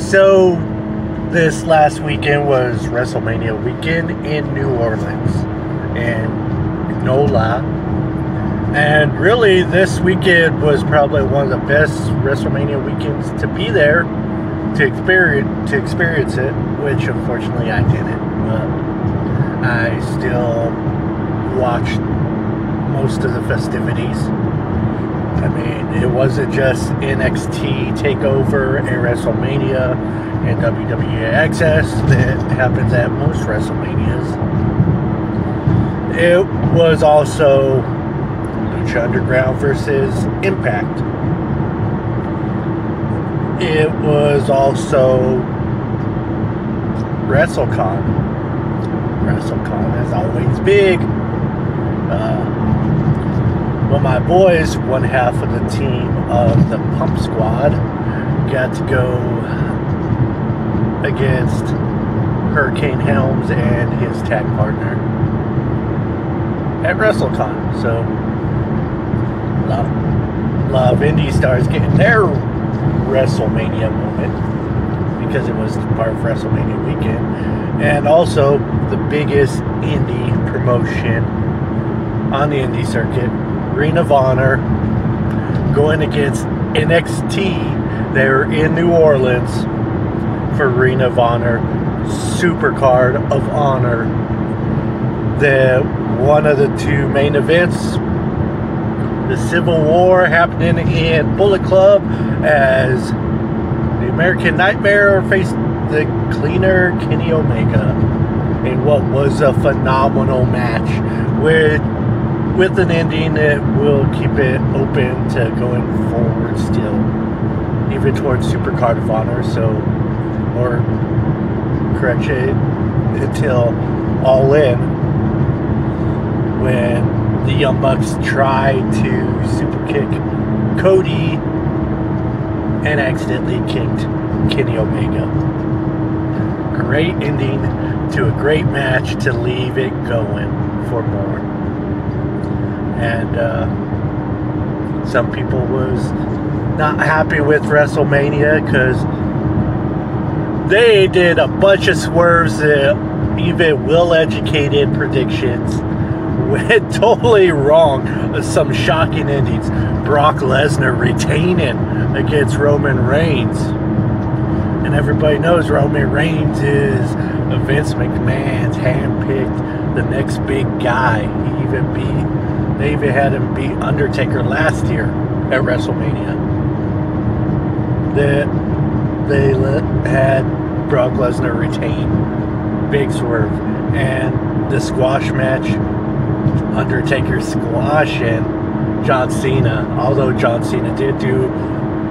So, this last weekend was WrestleMania weekend in New Orleans, and no lie. And really, this weekend was probably one of the best WrestleMania weekends to be there to experience it, which unfortunately I didn't. But I still watched most of the festivities. I mean, it wasn't just NXT TakeOver and WrestleMania and WWE Access that happens at most WrestleManias. It was also Lucha Underground versus Impact. It was also WrestleCon. WrestleCon is always big. Well, my boys, one half of the team of the Pump Squad, got to go against Hurricane Helms and his tag partner at WrestleCon. So, a lot of indie stars getting their WrestleMania moment because it was part of WrestleMania weekend. And also, the biggest indie promotion on the indie circuit, Ring of Honor, going against NXT. They're in New Orleans for Ring of Honor Supercard of Honor. The one of the two main events, the Civil War happening in Bullet Club, as the American Nightmare faced the Cleaner Kenny Omega in what was a phenomenal match with an ending that will keep it open to going forward still, even towards Supercard of Honor. So, or correction, until All In, when the Young Bucks tried to super kick Cody and accidentally kicked Kenny Omega. Great ending to a great match to leave it going for more. And some people was not happy with WrestleMania because they did a bunch of swerves that even well-educated predictions went totally wrong. Some shocking endings. Brock Lesnar retaining against Roman Reigns. And everybody knows Roman Reigns is Vince McMahon's handpicked, the next big guy. They even had him beat Undertaker last year at WrestleMania. They had Brock Lesnar retain. Big swerve. And the squash match, Undertaker squashing John Cena. Although John Cena did do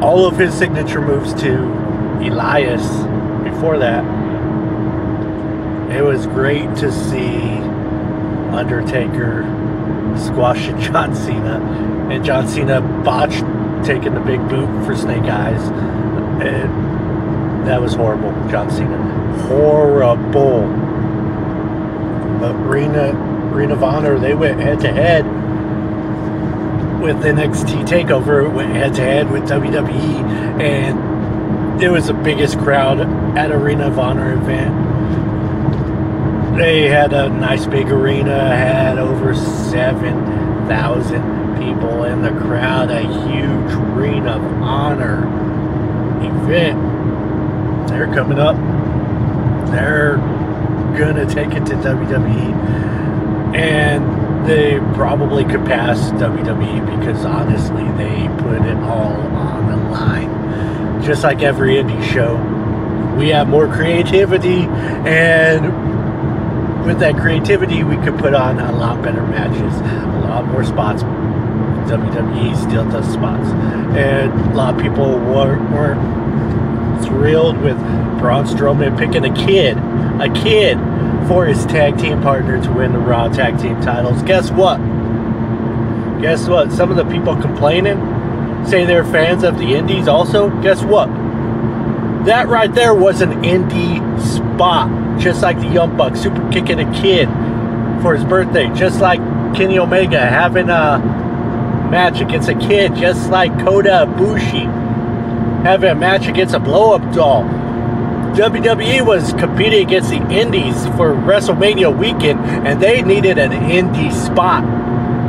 all of his signature moves to Elias before that. It was great to see Undertaker squashing John Cena, and John Cena botched taking the big boot for Snake Eyes, and that was horrible. John Cena, horrible. But Ring of Honor, they went head to head with NXT TakeOver. It went head to head with WWE, and it was the biggest crowd at a Ring of Honor event. They had a nice big arena, had over 7,000 people in the crowd, a huge Ring of Honor event. They're coming up. They're gonna take it to WWE, and they probably could pass WWE because honestly, they put it all on the line. Just like every indie show, we have more creativity, and with that creativity, we could put on a lot better matches, a lot more spots. WWE still does spots. And a lot of people weren't thrilled with Braun Strowman picking a kid for his tag team partner to win the Raw tag team titles. Guess what? Some of the people complaining say they're fans of the indies also. Guess what? That right there was an indie spot. Just like the Young Bucks super kicking a kid for his birthday. Just like Kenny Omega having a match against a kid. Just like Kota Ibushi having a match against a blow-up doll. WWE was competing against the Indies for WrestleMania weekend, and they needed an indie spot.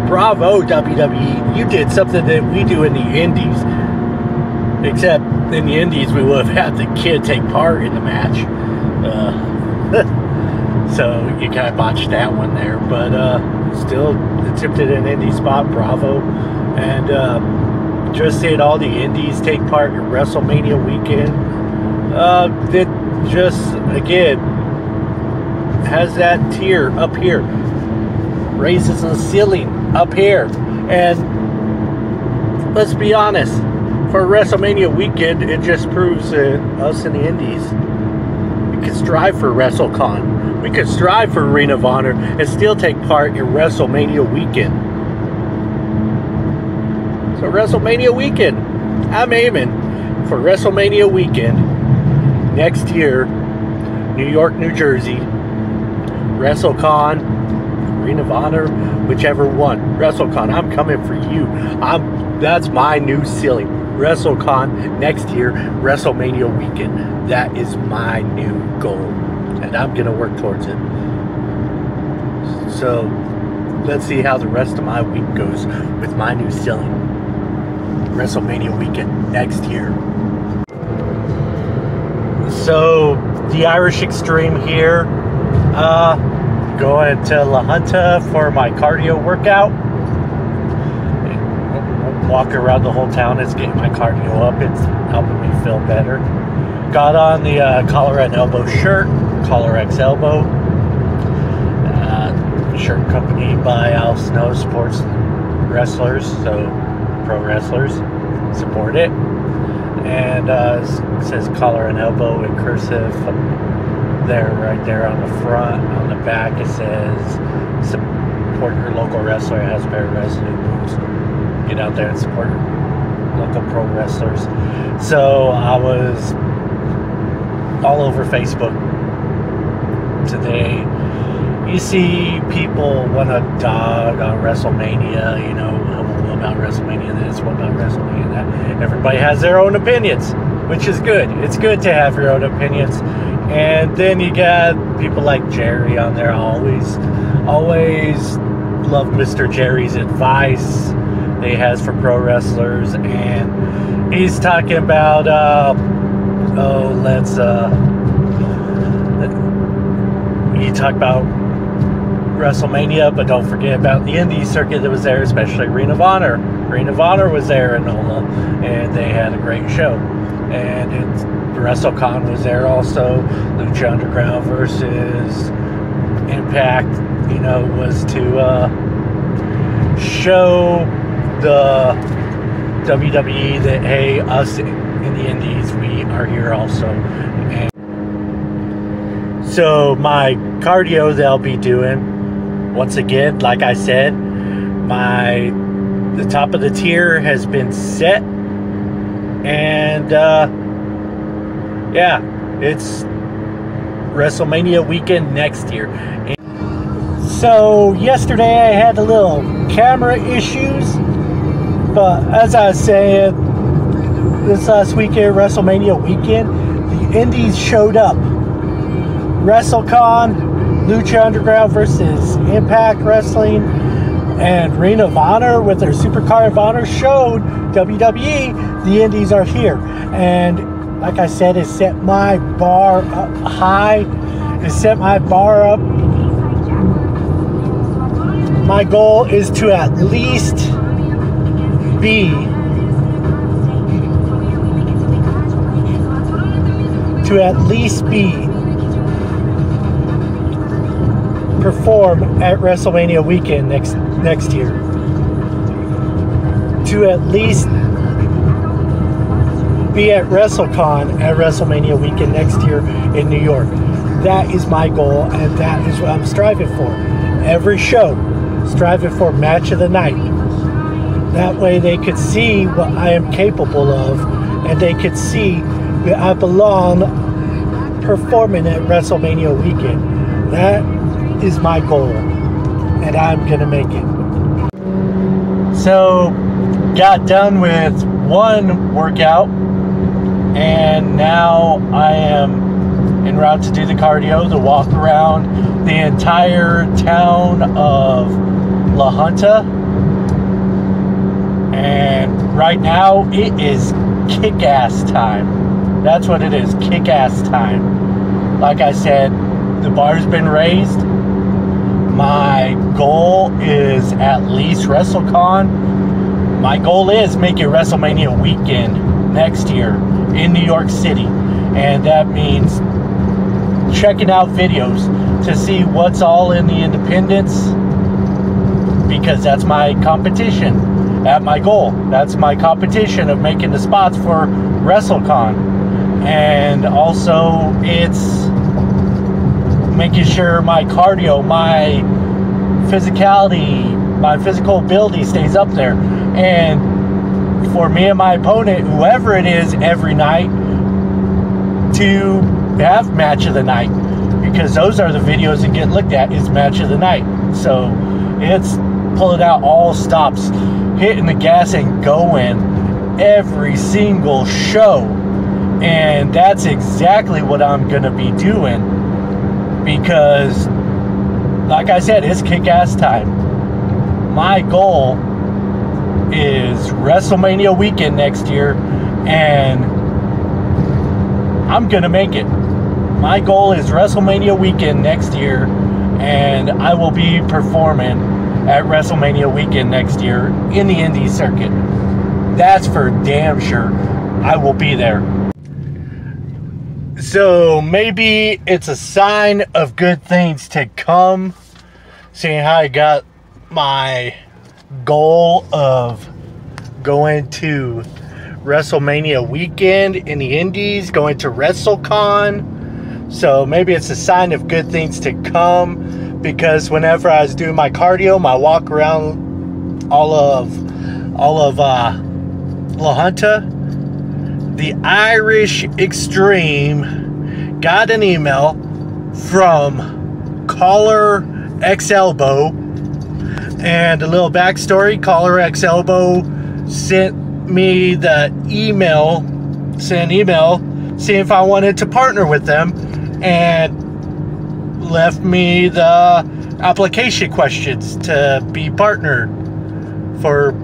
Bravo, WWE. You did something that we do in the Indies. Except in the Indies, we would have had the kid take part in the match. So you kind of botched that one there. But still attempted an indie spot. Bravo. And just seeing all the Indies take part in WrestleMania weekend. It just, again, has that tier up here. Raises the ceiling up here. And let's be honest, for WrestleMania weekend, it just proves that us in the Indies, we could strive for WrestleCon. We could strive for Ring of Honor and still take part in WrestleMania weekend. So WrestleMania weekend, I'm aiming for WrestleMania weekend next year, New York, New Jersey, WrestleCon, Ring of Honor, whichever one. WrestleCon, I'm coming for you. That's my new ceiling. WrestleCon next year, WrestleMania weekend. That is my new goal, and I'm gonna work towards it. So let's see how the rest of my week goes with my new ceiling. WrestleMania weekend next year. So the Irish Xtreme here. Going to La Junta for my cardio workout. Walking around the whole town, it's getting my cardio up. It's helping me feel better. Got on the collar and elbow shirt, Collar X Elbow. Shirt accompanied by Al Snow Sports Wrestlers, so pro wrestlers. Support it. And it says Collar and Elbow in cursive. There, right there on the front. On the back, it says support your local wrestler. It has better wrestling moves. Get out there and support local pro wrestlers. So I was all over Facebook today. You see people want to dog on WrestleMania, you know, what about WrestleMania this, what about WrestleMania that. Everybody has their own opinions, which is good. It's good to have your own opinions. And then you got people like Jerry on there. Always love Mr. Jerry's advice that he has for pro wrestlers. And he's talking about, you talk about WrestleMania, but don't forget about the indie circuit that was there, especially Ring of Honor. Ring of Honor was there in NOLA, and they had a great show. And WrestleCon was there also. Lucha Underground versus Impact, you know, was to show the WWE that, hey, us in the indies, we are here also. And so my cardio that I'll be doing, once again, like I said, the top of the tier has been set. And yeah, it's WrestleMania weekend next year. So yesterday I had a little camera issues, but as I was saying, this last weekend, WrestleMania weekend, the indies showed up. WrestleCon, Lucha Underground versus Impact Wrestling, and Ring of Honor with their Supercard of Honor showed WWE, the indies are here. And like I said, it set my bar up high. It set my bar up. My goal is to at least be perform at WrestleMania weekend next year. To at least be at WrestleCon at WrestleMania weekend next year in New York. That is my goal, and that is what I'm striving for. Every show, striving for match of the night. That way they could see what I am capable of, and they could see that I belong performing at WrestleMania weekend. That is my goal, and I'm gonna make it. So, got done with one workout, and now I am en route to do the cardio, to walk around the entire town of La Junta. And right now, it is kick-ass time. That's what it is, kick-ass time. Like I said, the bar's been raised. My goal is at least WrestleCon. My goal is make it WrestleMania weekend next year in New York City. And that means checking out videos to see what's all in the independents, because that's my competition at my goal. That's my competition of making the spots for WrestleCon. And also it's making sure my cardio, my physicality, my physical ability stays up there. And for me and my opponent, whoever it is, every night to have match of the night, because those are the videos that get looked at, is match of the night. So it's pulling out all stops, hitting the gas and going every single show. And that's exactly what I'm gonna be doing, because like I said, it's kick-ass time. My goal is WrestleMania weekend next year, and I'm gonna make it. My goal is WrestleMania weekend next year, and I will be performing at WrestleMania weekend next year in the indie circuit. That's for damn sure. I will be there. So maybe it's a sign of good things to come, seeing how I got my goal of going to WrestleMania weekend in the indies, going to WrestleCon. So maybe it's a sign of good things to come, because whenever I was doing my cardio, my walk around all of La Junta, the Irish Xtreme got an email from Collar X Elbow. And a little backstory, Collar X Elbow sent me the email, seeing if I wanted to partner with them, and left me the application questions to be partnered, for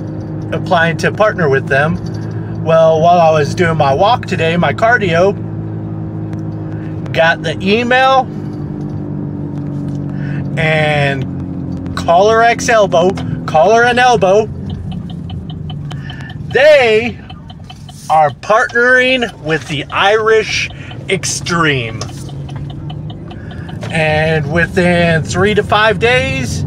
applying to partner with them. Well, while I was doing my walk today, my cardio, got the email, and Collar X Elbow, Collar and Elbow, they are partnering with the Irish Xtreme. And within 3 to 5 days,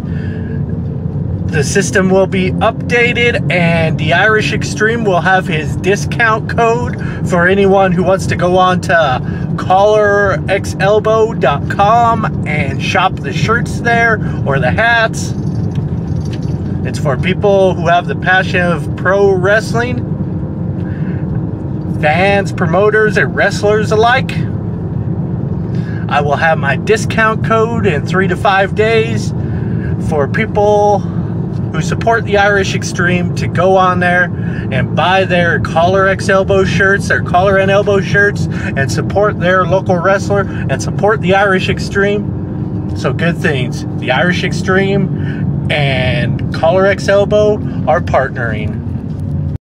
the system will be updated, and the Irish Xtreme will have his discount code for anyone who wants to go on to collarxelbow.com and shop the shirts there or the hats. It's for people who have the passion of pro wrestling, fans, promoters, and wrestlers alike. I will have my discount code in 3 to 5 days for people who support the Irish Xtreme to go on there and buy their Collar X Elbow shirts, their Collar and Elbow shirts, and support their local wrestler and support the Irish Xtreme. So good things. The Irish Xtreme and Collar X Elbow are partnering.